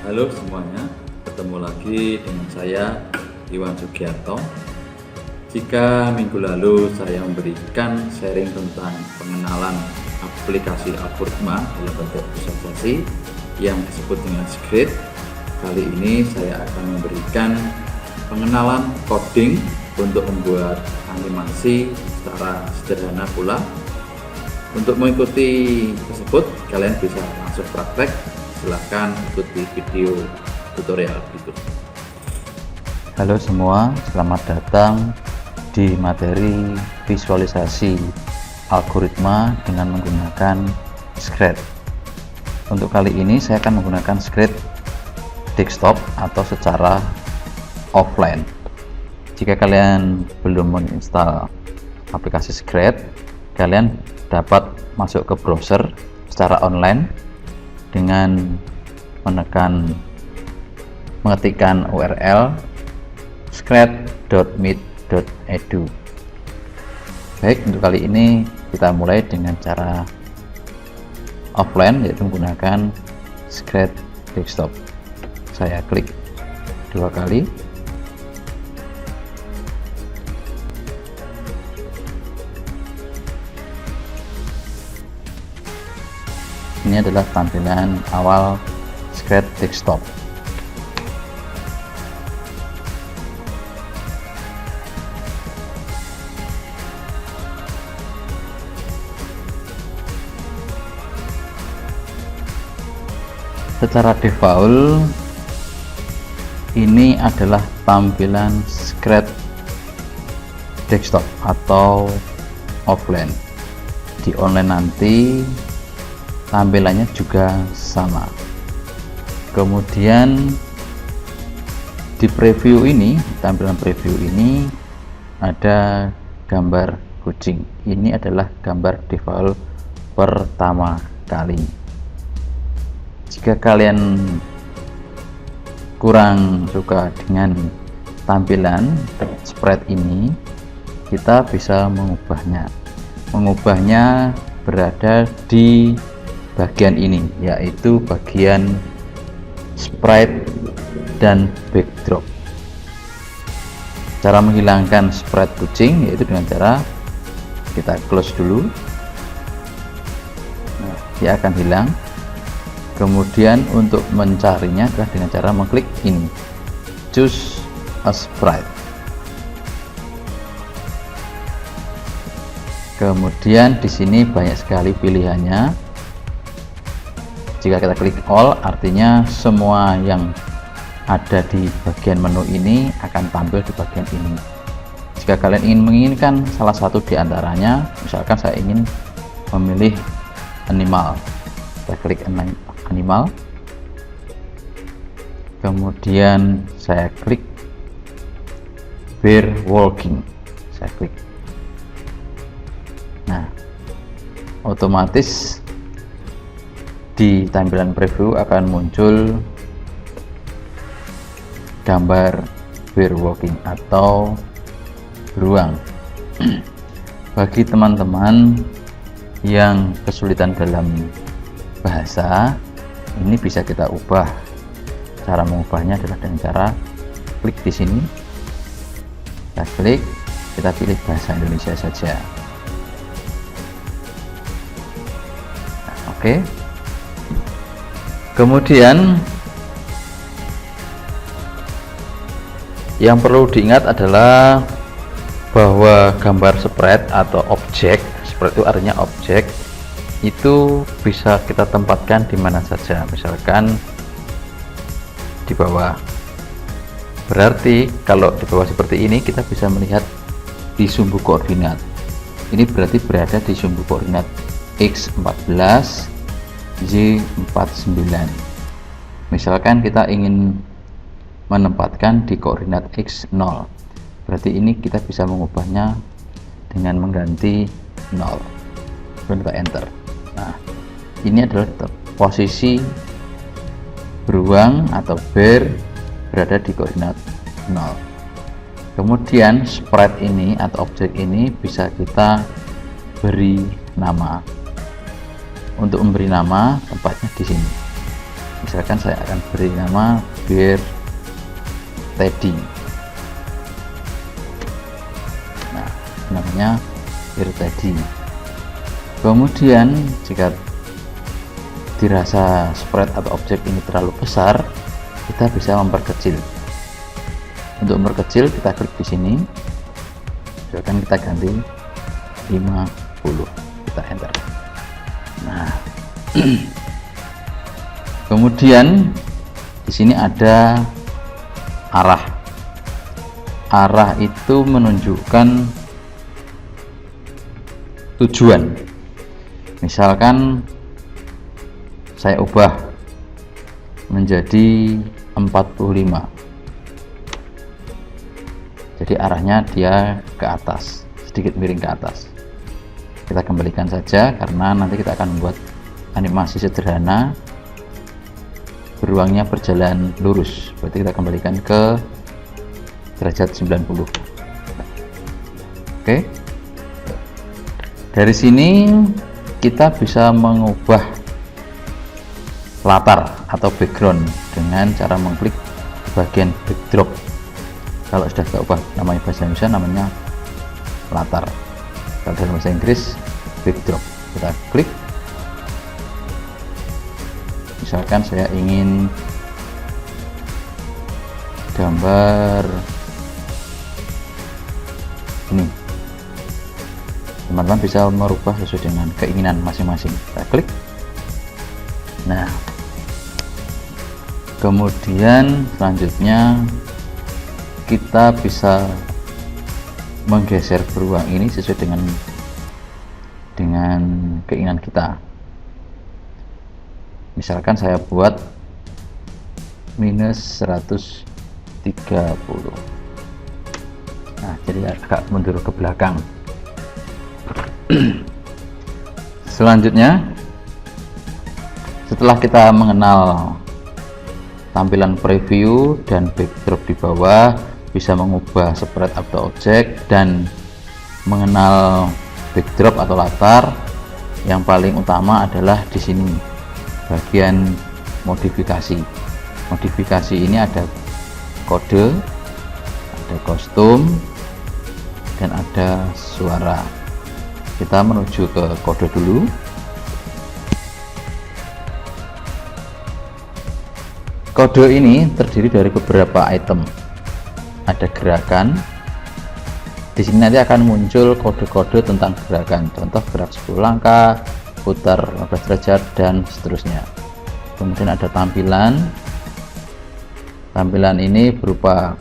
Halo semuanya, ketemu lagi dengan saya Iwan Sugiarto. Jika minggu lalu saya memberikan sharing tentang pengenalan aplikasi Algoritma dalam bentuk visualisasi yang disebut dengan script, kali ini saya akan memberikan pengenalan coding untuk membuat animasi secara sederhana pula. Untuk mengikuti tersebut, kalian bisa langsung praktek. Silahkan ikuti video tutorial berikut. Halo semua, selamat datang di materi visualisasi algoritma dengan menggunakan Scratch. Untuk kali ini saya akan menggunakan Scratch desktop atau secara offline. Jika kalian belum menginstal aplikasi Scratch, kalian dapat masuk ke browser secara online dengan mengetikkan URL scratch.meet.edu. Baik, untuk kali ini kita mulai dengan cara offline, yaitu menggunakan Scratch desktop. Saya klik 2 kali. Ini adalah tampilan awal Scratch desktop. Secara default ini adalah tampilan Scratch desktop atau offline. Di online nanti tampilannya juga sama. Kemudian di preview ini, tampilan preview ini ada gambar kucing. Ini adalah gambar default pertama kali. Jika kalian kurang suka dengan tampilan sprite ini, kita bisa mengubahnya berada di bagian ini, yaitu bagian sprite dan backdrop. Cara menghilangkan sprite kucing yaitu dengan cara kita close dulu. Nah, dia akan hilang. Kemudian untuk mencarinya adalah dengan cara mengklik ini, choose a sprite. Kemudian di sini banyak sekali pilihannya. Jika kita klik all, artinya semua yang ada di bagian menu ini akan tampil di bagian ini. Jika kalian menginginkan salah satu di antaranya, misalkan saya ingin memilih animal, kita klik animal, kemudian saya klik bear walking, saya klik. Nah, otomatis di tampilan preview akan muncul gambar bear walking atau beruang. Bagi teman-teman yang kesulitan dalam bahasa, ini bisa kita ubah. Cara mengubahnya adalah dengan cara klik di sini, kita klik, kita pilih bahasa Indonesia saja. Nah, oke. Kemudian yang perlu diingat adalah bahwa gambar sprite atau objek, sprite itu artinya objek, itu bisa kita tempatkan di mana saja, misalkan di bawah. Berarti kalau di bawah seperti ini kita bisa melihat di sumbu koordinat. Ini berarti berada di sumbu koordinat x14 Y49. Misalkan kita ingin menempatkan di koordinat x0, berarti ini kita bisa mengubahnya dengan mengganti 0 dan kita enter. Nah, ini adalah posisi beruang atau bear berada di koordinat 0. Kemudian sprite ini atau objek ini bisa kita beri nama. Untuk memberi nama tempatnya di sini. Misalkan saya akan beri nama bir Teddy. Nah, namanya bir Teddy. Kemudian jika dirasa spread atau objek ini terlalu besar, kita bisa memperkecil. Untuk memperkecil, kita klik di sini. Misalkan kita ganti 50, kita enter. Nah, kemudian di sini ada arah. Arah itu menunjukkan tujuan. Misalkan saya ubah menjadi 45, jadi arahnya dia ke atas, sedikit miring ke atas. Kita kembalikan saja karena nanti kita akan membuat animasi sederhana beruangnya berjalan lurus. Berarti kita kembalikan ke derajat 90. Oke, dari sini kita bisa mengubah latar atau background dengan cara mengklik bagian backdrop. Kalau sudah kita ubah namanya bahasa Indonesia, namanya latar. Kalau dalam bahasa Inggris backdrop. Kita klik. Misalkan saya ingin gambar ini, teman-teman bisa merubah sesuai dengan keinginan masing-masing. Kita klik. Nah, kemudian selanjutnya kita bisa menggeser beruang ini sesuai dengan keinginan kita. Misalkan saya buat minus 130. Nah, jadi agak mundur ke belakang. Selanjutnya, setelah kita mengenal tampilan preview dan backdrop di bawah, bisa mengubah spread atau objek, dan mengenal backdrop atau latar, yang paling utama adalah di sini bagian modifikasi. Modifikasi ini ada kode, ada kostum, dan ada suara. Kita menuju ke kode dulu. Kode ini terdiri dari beberapa item. Ada gerakan. Di sini nanti akan muncul kode-kode tentang gerakan. Contoh gerak 10 langkah, putar 15 derajat, dan seterusnya. Kemudian ada tampilan. Tampilan ini berupa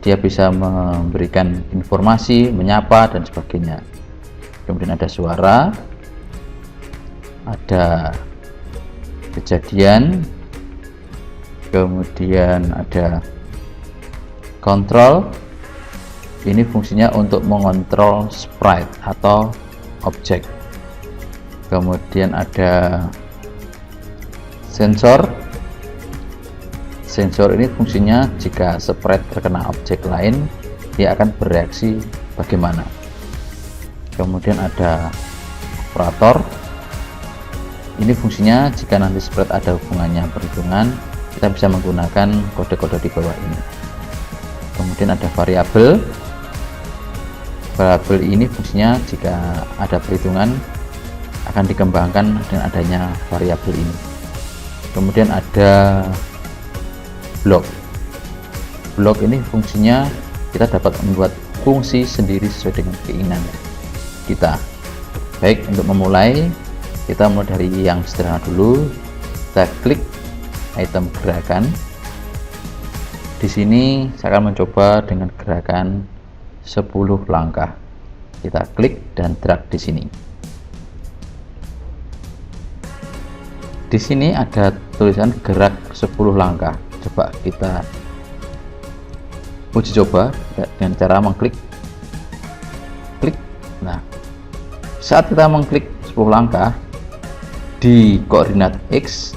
dia bisa memberikan informasi, menyapa, dan sebagainya. Kemudian ada suara, ada kejadian, kemudian ada kontrol. Ini fungsinya untuk mengontrol sprite atau objek. Kemudian ada sensor. Sensor ini fungsinya jika sprite terkena objek lain, dia akan bereaksi bagaimana. Kemudian ada operator. Ini fungsinya jika nanti sprite ada hubungannya perhitungan, kita bisa menggunakan kode-kode di bawah ini. Kemudian ada variabel. Variabel ini fungsinya jika ada perhitungan akan dikembangkan dengan adanya variabel ini. Kemudian ada blok. Blok ini fungsinya kita dapat membuat fungsi sendiri sesuai dengan keinginan kita. Baik, untuk memulai, kita mulai dari yang sederhana dulu. Kita klik item gerakan. Di sini saya akan mencoba dengan gerakan 10 langkah. Kita klik dan drag di sini. Di sini ada tulisan gerak 10 langkah. Coba kita uji coba dengan cara mengklik. Klik. Nah, saat kita mengklik 10 langkah di koordinat X,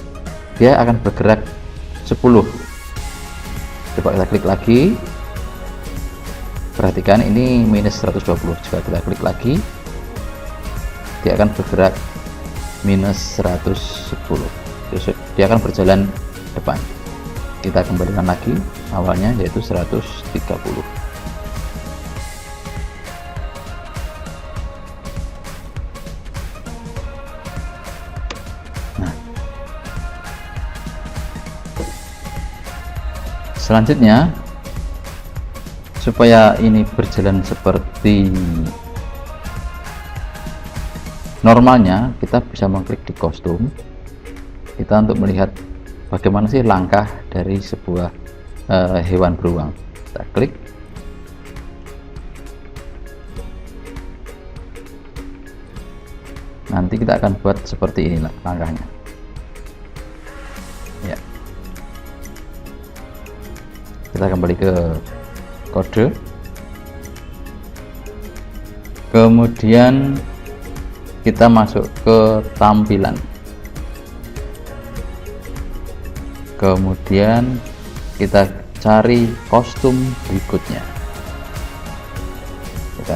dia akan bergerak 10. Coba kita klik lagi. Perhatikan ini minus 120. Jika kita klik lagi, dia akan bergerak minus 110. dia akan berjalan depan. Kita kembalikan lagi awalnya, yaitu 130. Nah, selanjutnya, supaya ini berjalan seperti normalnya, kita bisa mengklik di kostum kita untuk melihat bagaimana sih langkah dari sebuah hewan beruang. Kita klik, nanti kita akan buat seperti ini langkahnya ya. Kita kembali ke kode, kemudian kita masuk ke tampilan, kemudian kita cari kostum berikutnya, kita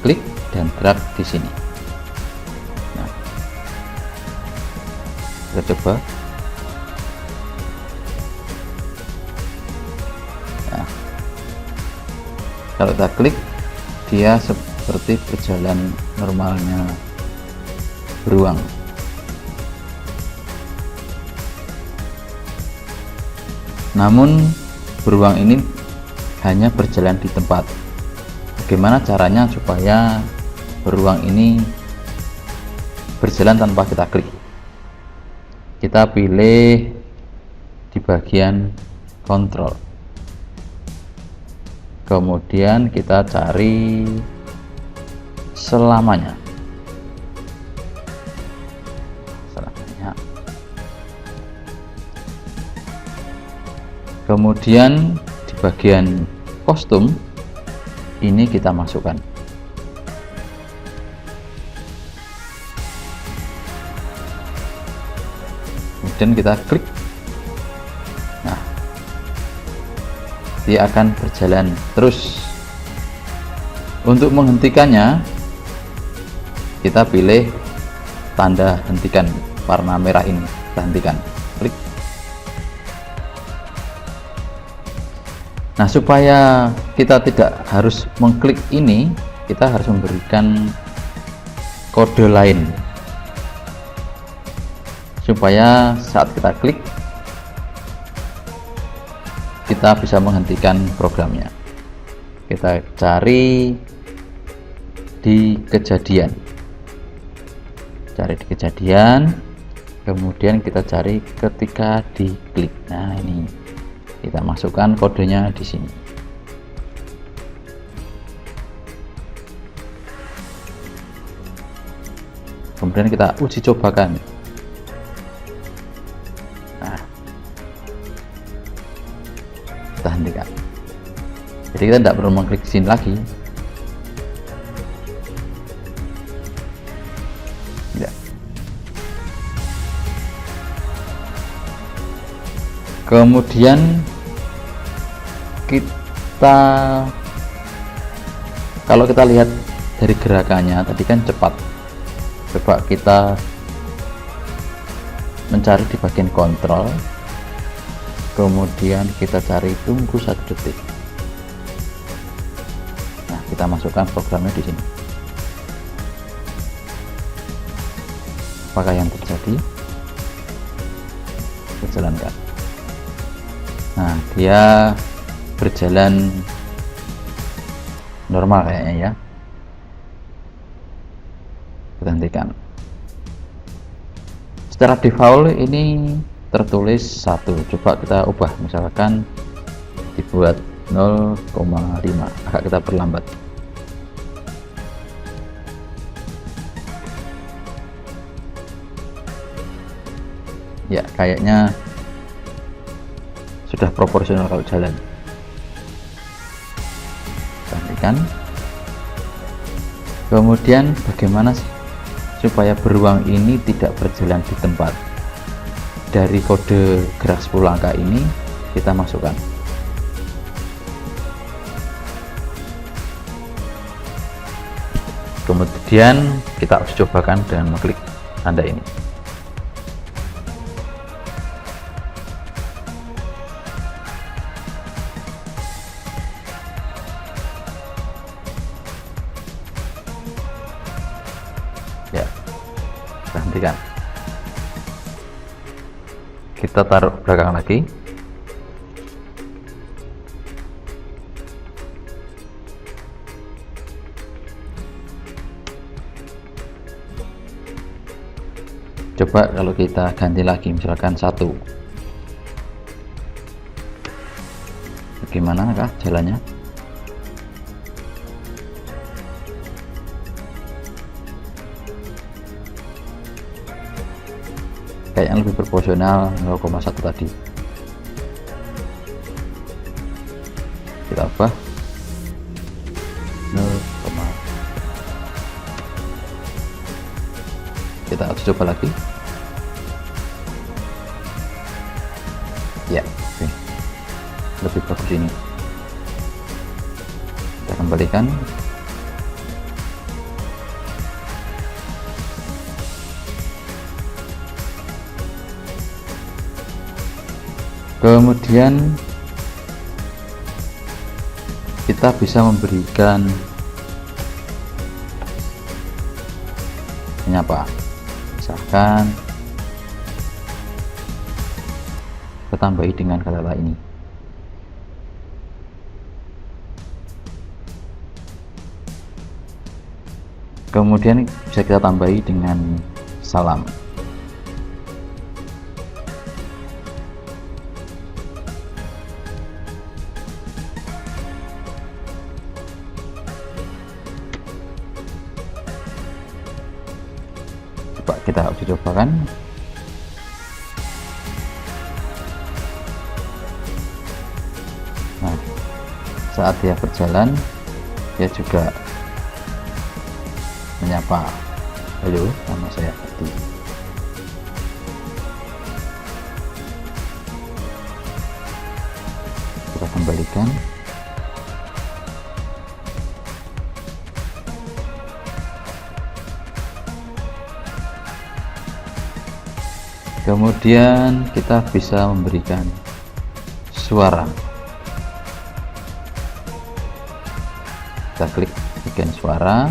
klik dan drag di sini. Nah, kita coba. Nah, kalau kita klik, dia seperti berjalan normalnya beruang. Namun beruang ini hanya berjalan di tempat. Bagaimana caranya supaya beruang ini berjalan tanpa kita klik? Kita pilih di bagian kontrol, kemudian kita cari selamanya. Kemudian di bagian kostum ini kita masukkan. Kemudian kita klik. Nah, dia akan berjalan terus. Untuk menghentikannya, kita pilih tanda hentikan warna merah ini. Kita hentikan. Klik. Nah, supaya kita tidak harus mengklik ini, kita harus memberikan kode lain supaya saat kita klik kita bisa menghentikan programnya. Kita cari di kejadian, kemudian kita cari ketika diklik. Nah, ini kita masukkan kodenya di sini. Kemudian kita uji cobakan. Nah, kita hentikan. Jadi kita tidak perlu mengklik sini lagi. Tidak. Kemudian kalau kita lihat dari gerakannya tadi kan cepat. Coba kita mencari di bagian kontrol, kemudian kita cari tunggu 1 detik. Nah, kita masukkan programnya di sini. Apakah yang terjadi? Kita jalankan. Nah, dia berjalan normal kayaknya ya. Kita hentikan. Secara default ini tertulis 1. Coba kita ubah, misalkan dibuat 0,5. Agak kita perlambat. Ya, kayaknya sudah proporsional kalau jalan. Gantikan. Kemudian bagaimana sih supaya beruang ini tidak berjalan di tempat? Dari kode gerak 10 angka ini kita masukkan. Kemudian kita uji cobakan dengan mengklik tanda ini. gantikan. Kita taruh belakang lagi. Coba kalau kita ganti lagi, misalkan 1, bagaimana kah jalannya? Kayaknya lebih proporsional 0,1 tadi. Kita ubah 0, kita coba lagi. Ya, oke. Lebih bagus ini. Kita kembalikan. Kemudian kita bisa memberikan menyapa, misalkan kita tambahi dengan kata ini. Kemudian bisa kita tambahi dengan salam. Coba kita uji cobakan. Nah, saat dia berjalan, dia juga menyapa, halo, nama saya Adi. Kita kembalikan. Kemudian kita bisa memberikan suara. Kita klik bagian suara.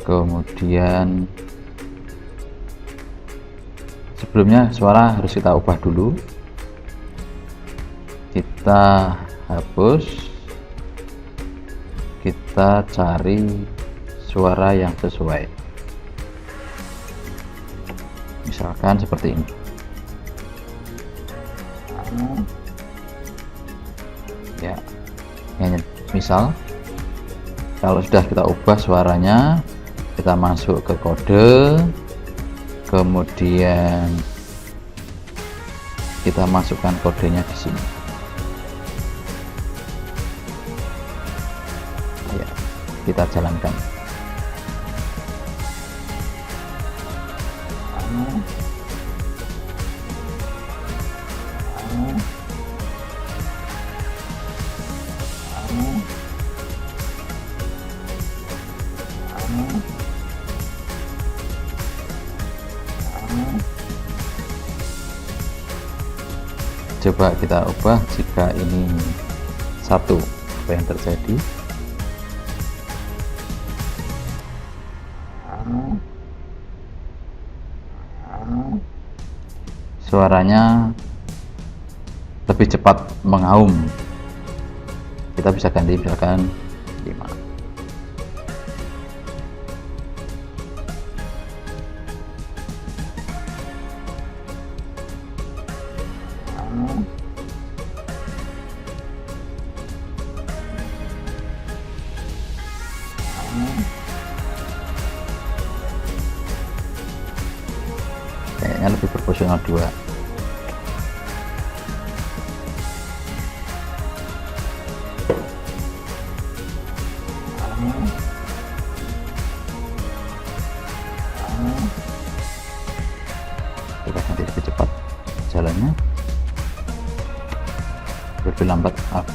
Kemudian sebelumnya suara harus kita ubah dulu. Kita hapus. Kita cari suara yang sesuai. Misalkan seperti ini. Ya, ini misal kalau sudah kita ubah suaranya, kita masuk ke kode, kemudian kita masukkan kodenya di sini. Ya, kita jalankan. Coba kita ubah jika ini 1, apa yang terjadi? Suaranya lebih cepat mengaum. Kita bisa ganti misalkan 5. Kayaknya lebih proporsional 2. Kita nanti lebih cepat jalannya, lebih lambat up.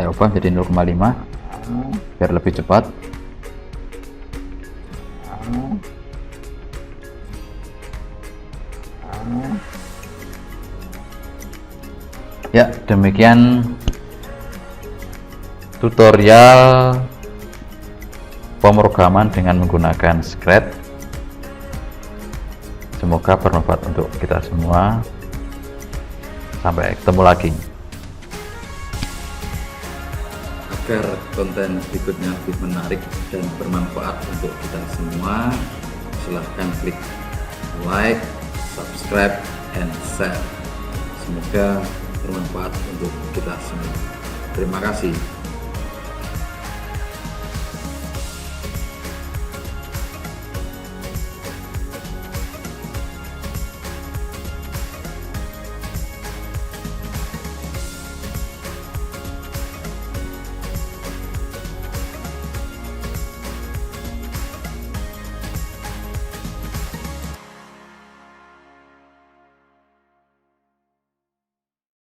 Saya ubah menjadi 0,5 biar lebih cepat. Ya, demikian tutorial pemrograman dengan menggunakan Scratch. Semoga bermanfaat untuk kita semua. Sampai ketemu lagi. Agar konten berikutnya lebih menarik dan bermanfaat untuk kita semua, silahkan klik like, subscribe, and share. Semoga bermanfaat untuk kita semua. Terima kasih.